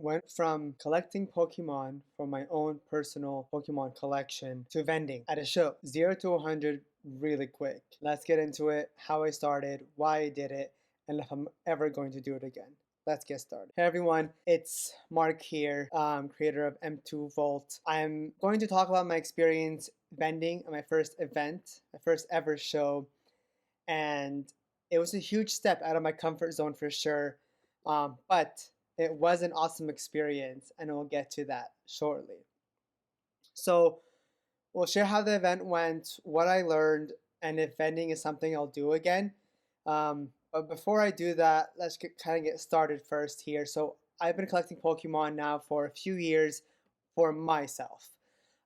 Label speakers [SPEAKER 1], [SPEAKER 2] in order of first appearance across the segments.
[SPEAKER 1] went from collecting Pokemon for my own personal Pokemon collection to vending at a show. 0 to 100 really quick. Let's get into it, how I started, why I did it, and if I'm ever going to do it again. Let's get started. Hey everyone, it's Mark here, creator of M2 Vault. I'm going to talk about my experience vending at my first event, my first ever show, and it was a huge step out of my comfort zone for sure, but it was an awesome experience, and we'll get to that shortly. So we'll share how the event went, what I learned, and if vending is something I'll do again. But before I do that, let's kind of get started first here. So I've been collecting Pokemon now for a few years for myself.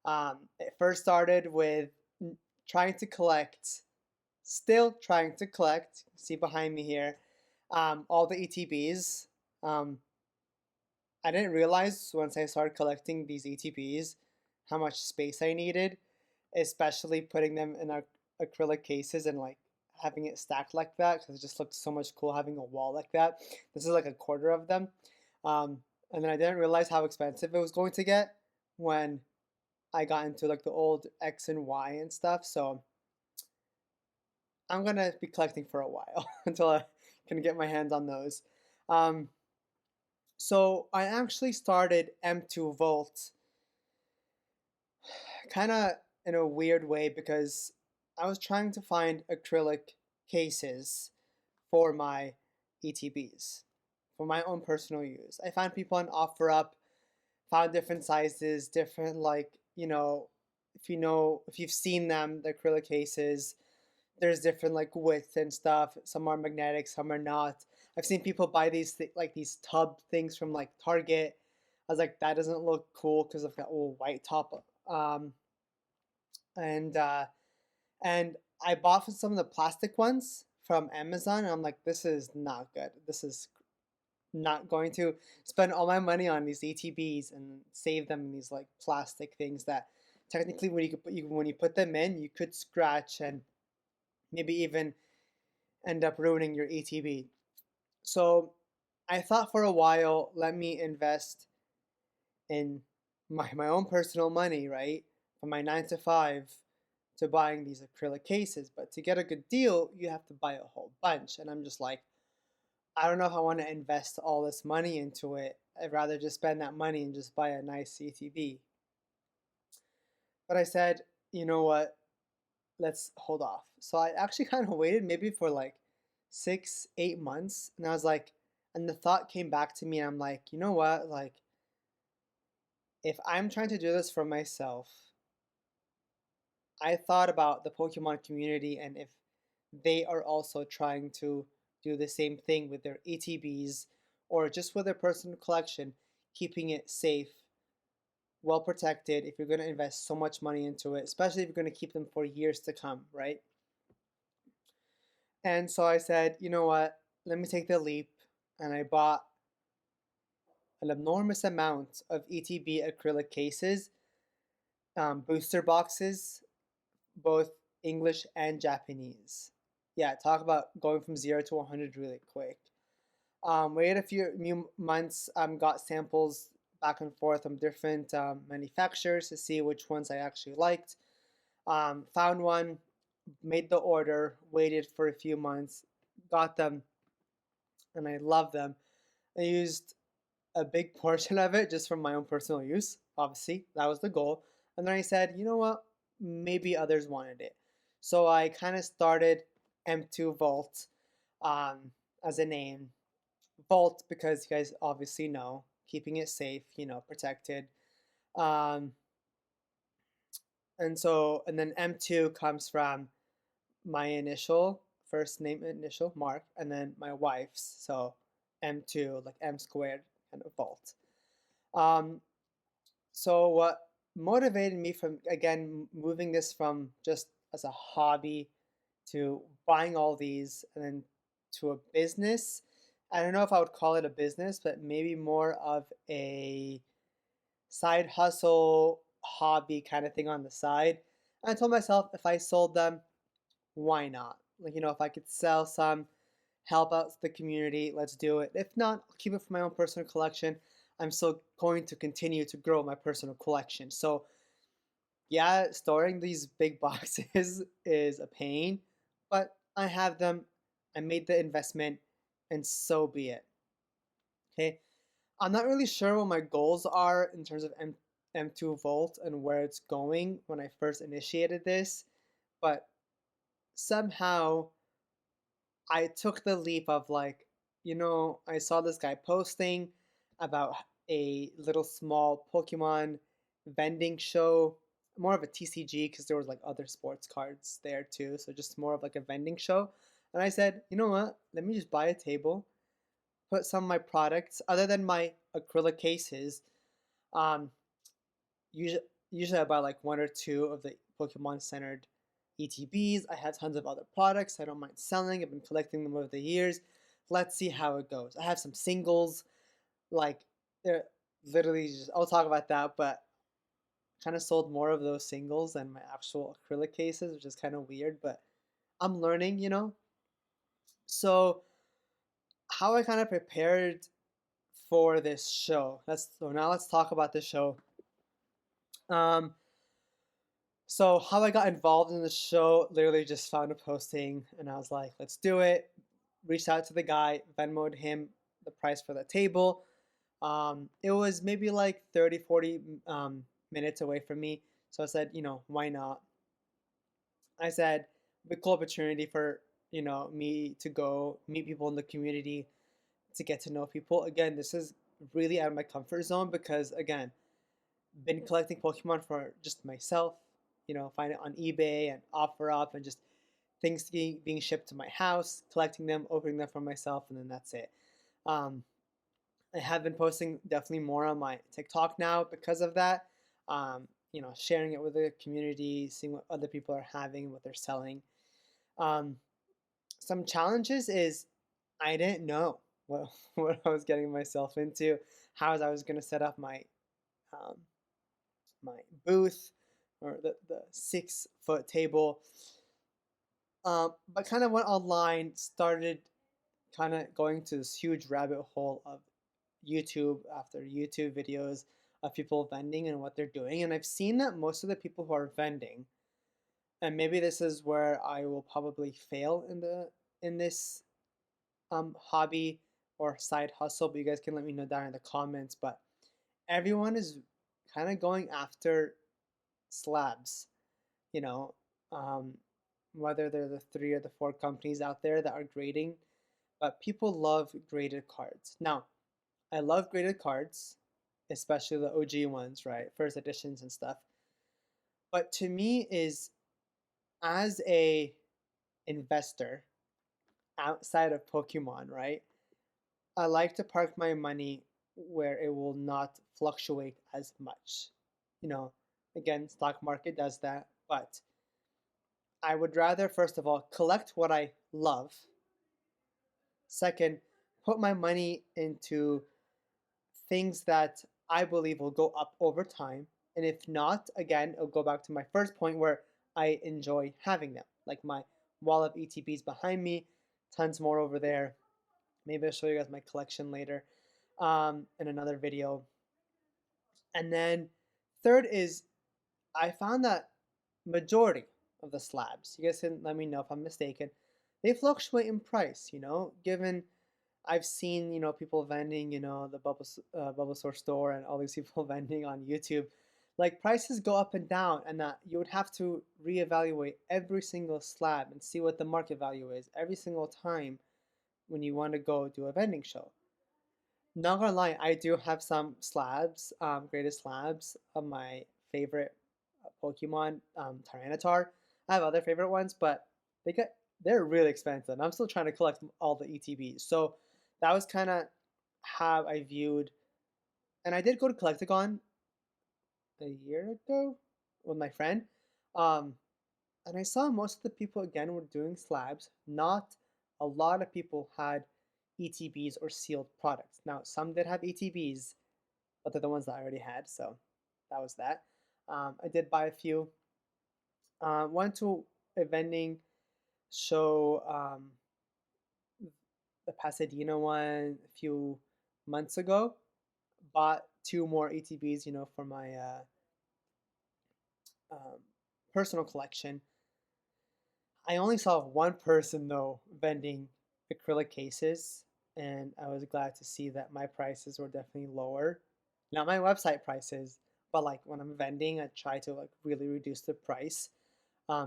[SPEAKER 1] It first started with trying to collect, still trying to collect, see behind me here, all the ETBs. I didn't realize once I started collecting these ETBs how much space I needed, especially putting them in acrylic cases and like having it stacked like that, because it just looked so much cool having a wall like that. This is like a quarter of them. And then I didn't realize how expensive it was going to get when I got into like the old X and Y and stuff. So I'm gonna be collecting for a while until I can get my hands on those. So I actually started M2 Volt kind of in a weird way because I was trying to find acrylic cases for my ETBs for my own personal use. I found people on OfferUp, found different sizes, different like, if you've seen them, the acrylic cases, there's different like width and stuff. Some are magnetic, some are not. I've seen people buy these like these tub things from like Target. I was like, that doesn't look cool because of that old white top. And and I bought some of the plastic ones from Amazon, and I'm like, this is not good. This is not going to spend all my money on these ETBs and save them in these like plastic things that technically when you put them in, you could scratch and maybe even end up ruining your ETB. So I thought for a while, let me invest in my own personal money, right? From my 9 to 5 to buying these acrylic cases. But to get a good deal, you have to buy a whole bunch. And I'm just like, I don't know if I want to invest all this money into it. I'd rather just spend that money and just buy a nice ETB. But I said, you know what? Let's hold off. So I actually kind of waited maybe for like 6, 8 months. And I was like, and the thought came back to me. And I'm like, you know what? Like, if I'm trying to do this for myself, I thought about the Pokemon community and if they are also trying to do the same thing with their ETBs or just with their personal collection, keeping it safe, well protected if you're going to invest so much money into it, especially if you're going to keep them for years to come, right? And so I said, you know what, let me take the leap. And I bought an enormous amount of ETB acrylic cases, booster boxes, both English and Japanese. Yeah, talk about going from 0 to 100 really quick. Waited a few months, got samples back and forth from different manufacturers to see which ones I actually liked. Found one, made the order, waited for a few months, got them, and I love them. I used a big portion of it just for my own personal use. Obviously, that was the goal. And then I said, you know what? Maybe others wanted it. So I kind of started M2 Vault as a name. Vault because you guys obviously know, keeping it safe, protected. Um, and then M2 comes from my initial, first name initial, Mark, and then my wife's. So M2, like M squared, kind of Vault. Um, so what motivated me from, again, moving this from just as a hobby to buying all these and then to a business. I don't know if I would call it a business, but maybe more of a side hustle, hobby kind of thing on the side. And I told myself if I sold them, why not? Like, if I could sell some, help out the community, let's do it. If not, I'll keep it for my own personal collection. I'm still going to continue to grow my personal collection. So yeah, storing these big boxes is a pain, but I have them. I made the investment, and so be it. Okay. I'm not really sure what my goals are in terms of M2 Volt and where it's going when I first initiated this, but somehow I took the leap of like, I saw this guy posting about a little small Pokemon vending show, more of a TCG because there was like other sports cards there too, so just more of like a vending show. And I said, you know what? Let me just buy a table, put some of my products, other than my acrylic cases. Um, usually, usually I buy like one or two of the Pokemon centered ETBs. I have tons of other products I don't mind selling. I've been collecting them over the years. Let's see how it goes. I have some singles, like they're literally just, I'll talk about that, but kind of sold more of those singles than my actual acrylic cases, which is kind of weird, but I'm learning. So how I kind of prepared for this show. Now let's talk about the show. Um, So how I got involved in the show, literally just found a posting and I was like, let's do it. Reached out to the guy, Venmoed him the price for the table. It was maybe like 30, 40 minutes away from me. So I said, why not? I said, a cool opportunity for, me to go meet people in the community, to get to know people. Again, this is really out of my comfort zone because, again, been collecting Pokemon for just myself, find it on eBay and OfferUp and just things being shipped to my house, collecting them, opening them for myself, and then that's it. Um, I have been posting definitely more on my TikTok now because of that. Sharing it with the community, seeing what other people are having, what they're selling. Um, some challenges is I didn't know what, what I was getting myself into, how I was going to set up um, my booth or the 6 foot table. But kind of went online, started kind of going to this huge rabbit hole of YouTube after YouTube videos of people vending and what they're doing. And I've seen that most of the people who are vending, and maybe this is where I will probably fail in this hobby or side hustle, but you guys can let me know down in the comments. But everyone is kind of going after slabs, you know, um, whether they're the 3 or the 4 companies out there that are grading, but people love graded cards. Now, I love graded cards, especially the OG ones, right? First editions and stuff. But to me is as a investor outside of Pokemon, right? I like to park my money where it will not fluctuate as much. You know, again, stock market does that, but I would rather, first of all, collect what I love. Second, put my money into things that I believe will go up over time. And if not, again, it'll go back to my first point where I enjoy having them. Like my wall of ETBs behind me, tons more over there. Maybe I'll show you guys my collection later in another video. And then third is I found that majority of the slabs, you guys can let me know if I'm mistaken, they fluctuate in price, given I've seen, people vending, the Bulbasaur store and all these people vending on YouTube. Like prices go up and down, and that you would have to reevaluate every single slab and see what the market value is every single time when you want to go do a vending show. Not gonna lie, I do have some slabs, graded slabs of my favorite Pokemon, Tyranitar. I have other favorite ones, but they're really expensive. I'm still trying to collect all the ETBs. So that was kind of how I viewed, and I did go to Collectagon a year ago with my friend, um, and I saw most of the people again were doing slabs. Not a lot of people had ETBs or sealed products. Now some did have ETBs, but they're the ones that I already had, so that was that. I did buy a few. Went to a vending show, the Pasadena one a few months ago, bought two more ATVs, you know, for my um, personal collection. I only saw one person though vending acrylic cases, and I was glad to see that my prices were definitely lower. Not my website prices, but like when I'm vending, I try to like really reduce the price,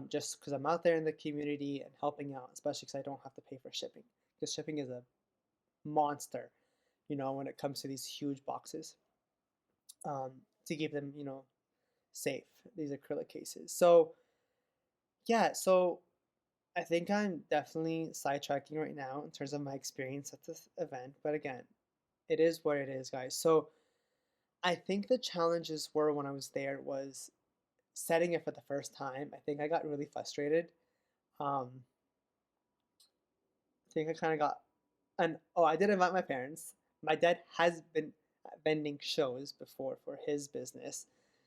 [SPEAKER 1] just because I'm out there in the community and helping out, especially because I don't have to pay for shipping. Because shipping is a monster, you know, when it comes to these huge boxes, to keep them, you know, safe, these acrylic cases. So yeah, so I think I'm definitely sidetracking right now in terms of my experience at this event, but again, it is what it is, guys. So I think the challenges were when I was there was setting it for the first time. I think I got really frustrated. Um, I think I kind of got, and oh, I did invite my parents. My dad has been vending shows before for his business,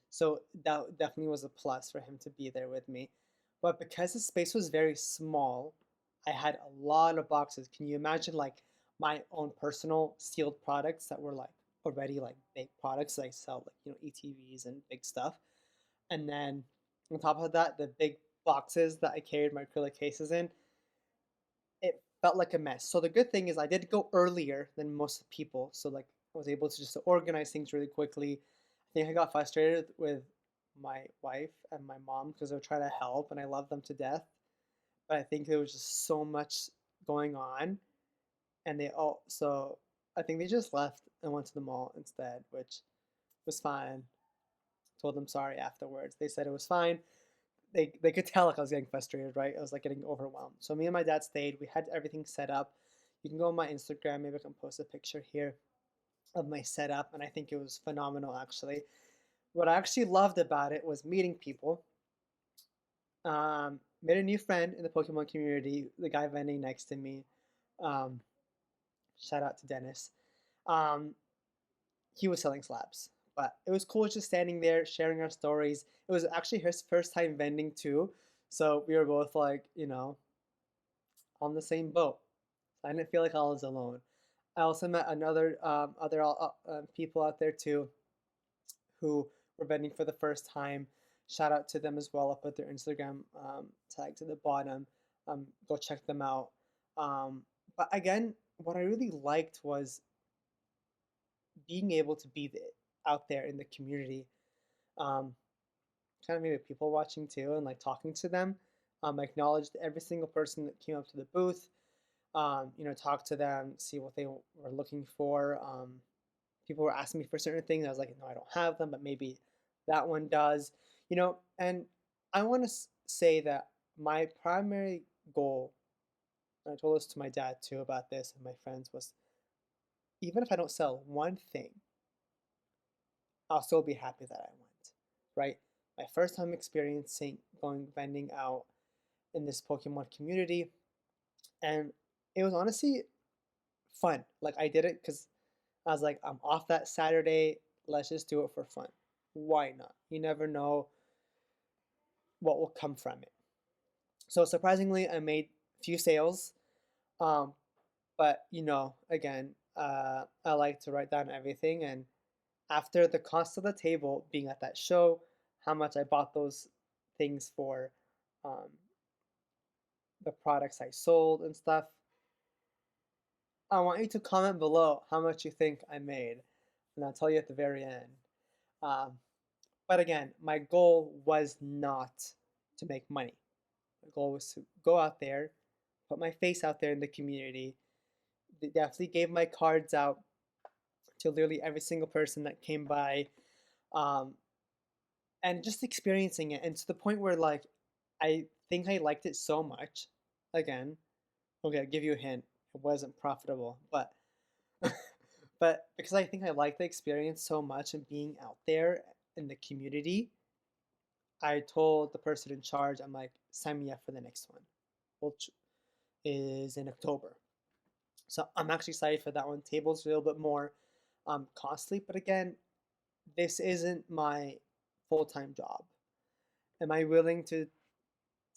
[SPEAKER 1] so that definitely was a plus for him to be there with me. But because the space was very small, I had a lot of boxes. Can you imagine like my own personal sealed products that were like already like big products that I sell, like, you know, ETVs and big stuff, and then on top of that, the big boxes that I carried my acrylic cases in, it felt like a mess. So the good thing is I did go earlier than most people, so like I was able to just organize things really quickly. I think I got frustrated with my wife and my mom because they were trying to help, and I love them to death. But I think there was just so much going on, and they all so I think they just left and went to the mall instead, which was fine. Told them sorry afterwards. They said it was fine. They could tell like I was getting frustrated, right? I was like getting overwhelmed. So me and my dad stayed. We had everything set up. You can go on my Instagram. Maybe I can post a picture here of my setup, and I think it was phenomenal actually. What I actually loved about it was meeting people. Made a new friend in the Pokemon community. The guy vending next to me. Um, Shout out to Dennis. Um, he was selling slabs. But it was cool just standing there, sharing our stories. It was actually his first time vending too. So we were both like, you know, on the same boat. So I didn't feel like I was alone. I also met another other people out there too who were vending for the first time. Shout out to them as well. I'll put their Instagram tags at the bottom. Go check them out. Um, but again, what I really liked was being able to be out there in the community, um, kind of maybe people watching too, and like talking to them. I acknowledged every single person that came up to the booth. You know, talk to them, see what they were looking for. People were asking me for certain things. I was like, no, I don't have them, but maybe that one does. You know, and I want to say that my primary goal, and I told this to my dad too about this and my friends, was even if I don't sell one thing, I'll still be happy that I went, right? My first time experiencing going vending out in this Pokemon community, and it was honestly fun. Like I did it because I was like, I'm off that Saturday. Let's just do it for fun. Why not? You never know what will come from it. So surprisingly, I made a few sales. Um, but you know, again, I like to write down everything. And after the cost of the table being at that show, how much I bought those things for, um, the products I sold and stuff, I want you to comment below how much you think I made, and I'll tell you at the very end. Um, but again, my goal was not to make money. My goal was to go out there, put my face out there in the community. They definitely gave my cards out to literally every single person that came by, um, and just experiencing it. And to the point where, like, I think I liked it so much. Again, okay, I'll give you a hint. It wasn't profitable, but but because I think I like the experience so much and being out there in the community, I told the person in charge, I'm like, sign me up for the next one, which is in October. So I'm actually excited for that one. Table's a little bit more costly, but again, this isn't my full-time job. Am I willing to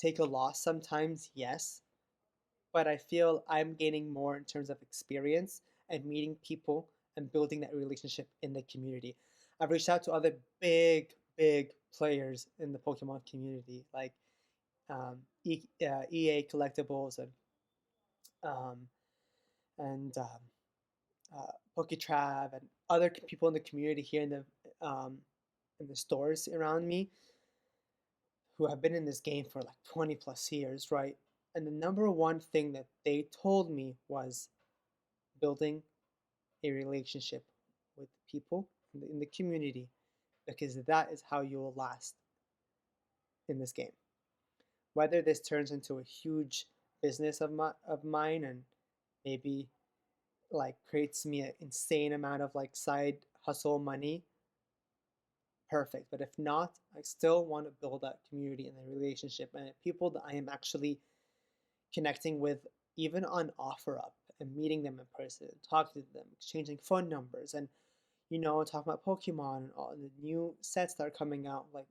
[SPEAKER 1] take a loss sometimes? Yes, but I feel I'm gaining more in terms of experience and meeting people and building that relationship in the community. I've reached out to other big players in the Pokemon community, like EA Collectibles um, and Poketrap and other people in the community here in the stores around me who have been in this game for like 20 plus years, right? And the number one thing that they told me was building a relationship with people in the community, because that is how you will last in this game. Whether this turns into a huge business of mine and maybe like creates me an insane amount of like side hustle money, perfect. But if not, I still want to build that community and the relationship and people that I am actually connecting with, even on OfferUp, and meeting them in person, talking to them, exchanging phone numbers, and talking about Pokemon and all the new sets that are coming out. Like,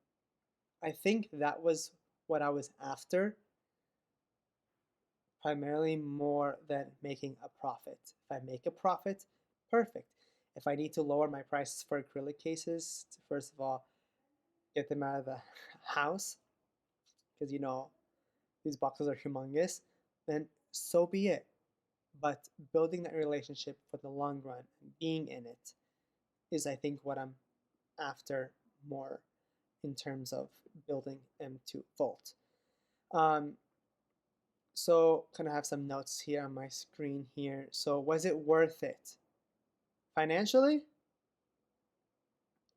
[SPEAKER 1] I think that was what I was after, primarily more than making a profit. If I make a profit, perfect. If I need to lower my prices for acrylic cases to, first of all, get them out of the house, because these boxes are humongous, then so be it. But building that relationship for the long run and being in it is, I think, what I'm after more in terms of building M2 Volt. Um, so kind of have some notes here on my screen here. So was it worth it? Financially?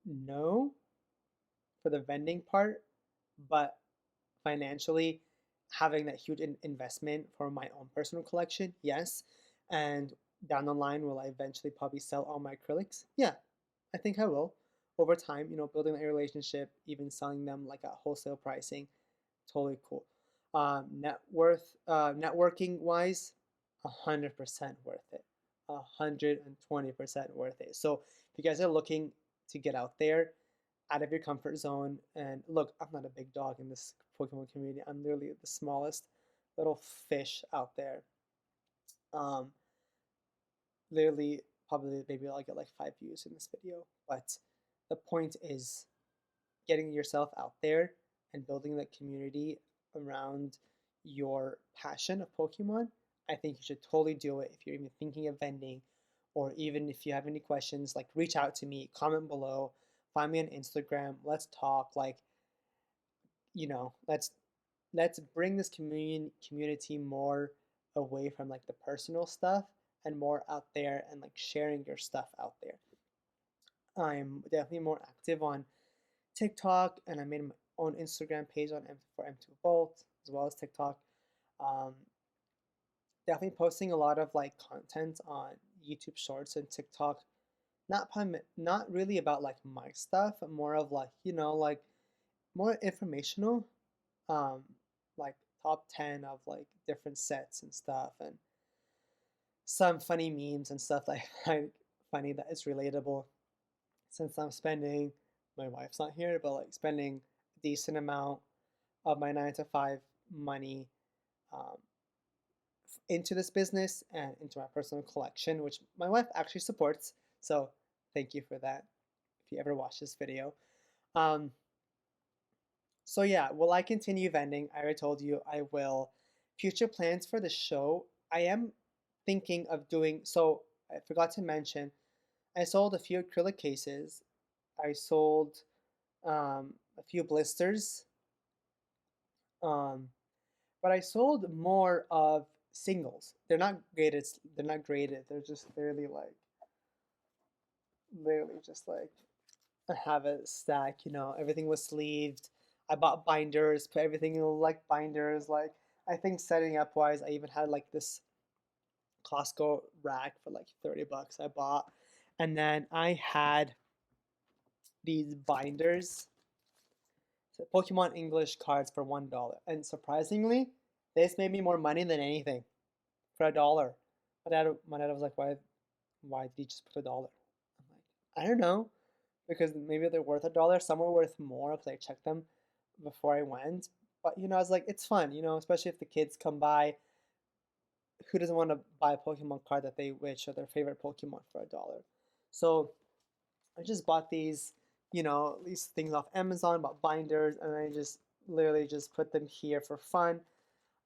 [SPEAKER 1] No, for the vending part, but financially, having that huge investment for my own personal collection, yes. And down the line, will I eventually probably sell all my acrylics? Yeah, I think I will. Over time, building that relationship, even selling them like at wholesale pricing, totally cool. Networking wise, 100% worth it. 120% worth it. So if you guys are looking to get out there, out of your comfort zone, and look, I'm not a big dog in this Pokemon community. I'm literally the smallest little fish out there. Um, Literally, probably maybe I'll get like 5 views in this video, but the point is getting yourself out there and building that community around your passion of Pokemon. I think you should totally do it if you're even thinking of vending, or even if you have any questions, like reach out to me, comment below, find me on Instagram, let's talk. Like, let's bring this community more away from like the personal stuff and more out there and like sharing your stuff out there. I'm definitely more active on TikTok, and I made my own Instagram page for M2 Volt as well as TikTok. Um, Definitely posting a lot of like content on YouTube Shorts and TikTok. Not really about like my stuff, but more of like like more informational, um, like top 10 of like different sets and stuff, and some funny memes and stuff that I find funny that is relatable, since I'm spending, my wife's not here, but like spending a decent amount of my 9 to 5 money um, into this business and into my personal collection, which my wife actually supports. So thank you for that if you ever watch this video. Um, so yeah, will I continue vending? I already told you I will. Future plans for the show, I am thinking of doing, so I forgot to mention, I sold a few acrylic cases. I sold a few blisters, um, but I sold more of singles. They're not graded. They're not graded. They're just literally just like I have a stack. Everything was sleeved. I bought binders, put everything in like binders. Like, I think setting up wise, I even had like this Costco rack for like 30 bucks I bought, and then I had these binders, Pokemon English cards for $1. And surprisingly, this made me more money than anything for $1. My dad was like, why did you just put $1? I'm like, I don't know, because maybe they're worth $1. Some were worth more because I checked them before I went. But I was like, it's fun, especially if the kids come by. Who doesn't want to buy a Pokemon card that they wish or their favorite Pokemon for $1? So I just bought these things off Amazon, bought binders, and I just literally just put them here for fun.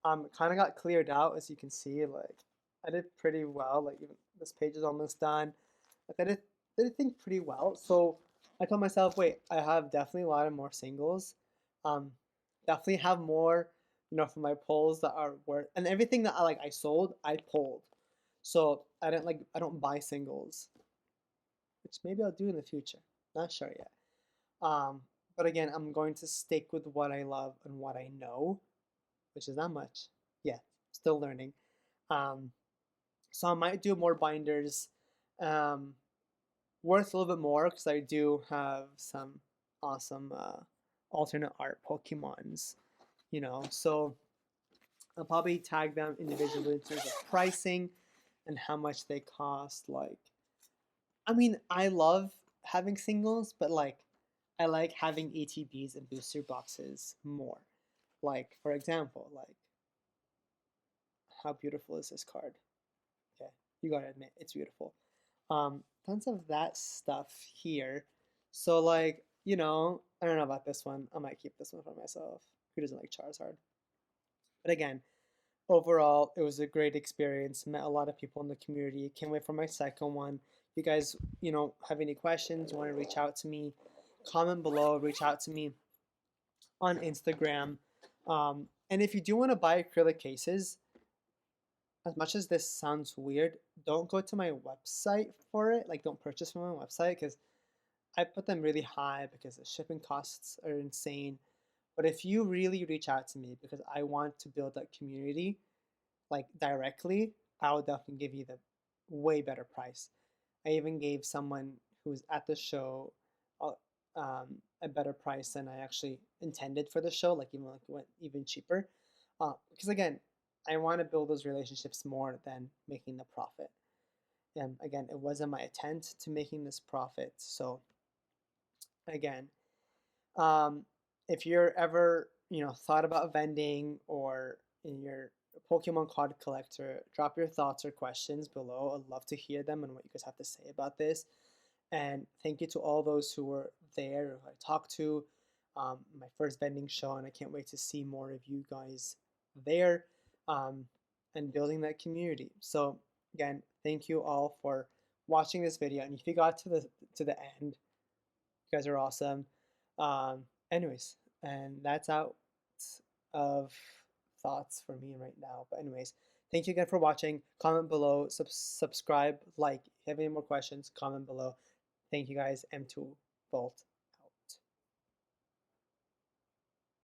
[SPEAKER 1] Kind of got cleared out, as you can see. Like, I did pretty well. Like, even this page is almost done. Like, I did think pretty well. So I told myself, wait, I have definitely a lot of more singles. Um, definitely have more, for my polls that are worth, and everything that I sold, I pulled. So I don't buy singles, which maybe I'll do in the future. Not sure yet. Um, but again, I'm going to stick with what I love and what I know, which is not much. Yeah, still learning. Um, so I might do more binders, um, worth a little bit more because I do have some awesome alternate art Pokemons, So I'll probably tag them individually in terms of pricing and how much they cost. Like, I mean, I love having singles, but like, I like having ATBs and booster boxes more. Like, for example, like, how beautiful is this card? Yeah, you gotta admit, it's beautiful. Tons of that stuff here. So like, I don't know about this one. I might keep this one for myself. Who doesn't like Charizard? But again, overall, it was a great experience. Met a lot of people in the community. Can't wait for my second one. You guys, have any questions, want to reach out to me, comment below, reach out to me on Instagram. And if you do want to buy acrylic cases, as much as this sounds weird, don't go to my website for it. Like, don't purchase from my website because I put them really high because the shipping costs are insane. But if you really reach out to me because I want to build that community, like directly, I will definitely give you the way better price. I even gave someone who's at the show a, a better price than I actually intended for the show. Like it went even cheaper. Because again, I want to build those relationships more than making the profit. And again, it wasn't my intent to making this profit. So again, um, if you're ever, thought about vending or in your Pokemon card collector, drop your thoughts or questions below. I'd love to hear them and what you guys have to say about this. And thank you to all those who were there, who I talked to, my first vending show, and I can't wait to see more of you guys there, um, and building that community. So again, thank you all for watching this video. And if you got to the end, you guys are awesome. Anyways, and that's out of thoughts for me right now. But anyways, thank you again for watching. Comment below, subscribe, like. If you have any more questions, comment below. Thank you guys. M2 Bolt.